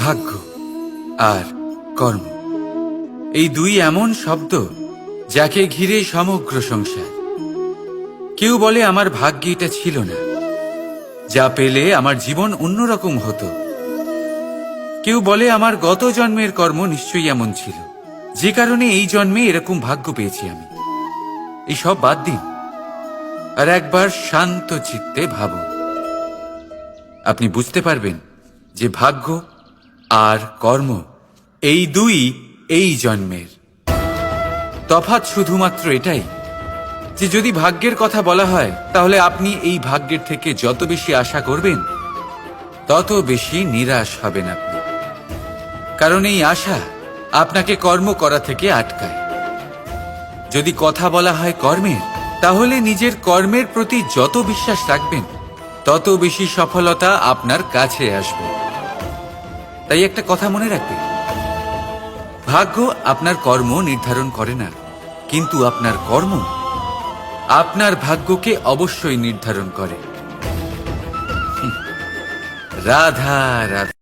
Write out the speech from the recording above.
ভাগ্য আর কর্ম, এই দুই এমন শব্দ যাকে ঘিরে সমগ্র সংসার। কেউ বলে আমার ভাগ্যে এটা ছিল না, যা পেলে আমার জীবন অন্যরকম হতো। কেউ বলে আমার গত জন্মের কর্ম নিশ্চয়ই এমন ছিল, যে কারণে এই জন্মে এরকম ভাগ্য পেয়েছি আমি। এই সব বাদ দিন আর একবার শান্ত চিত্তে ভাবুন। আপনি বুঝতে পারবেন যে ভাগ্য আর কর্ম এই দুই এই জন্মের। তফাৎ শুধুমাত্র এটাই যে যদি ভাগ্যের কথা বলা হয়, তাহলে আপনি এই ভাগ্যের থেকে যত বেশি আশা করবেন তত বেশি নিরাশ হবেন আপনি। কারণ এই আশা আপনাকে কর্ম করা থেকে আটকায়। যদি কথা বলা হয় কর্মের, তাহলে নিজের কর্মের প্রতি যত বিশ্বাস রাখবেন তত বেশি সফলতা আপনার কাছে আসবে। তাই একটা কথা মনে রাখবেন, ভাগ্য আপনার কর্ম নির্ধারণ করে না, কিন্তু আপনার কর্ম আপনার ভাগ্যকে অবশ্যই নির্ধারণ করে। রাধা রাধা।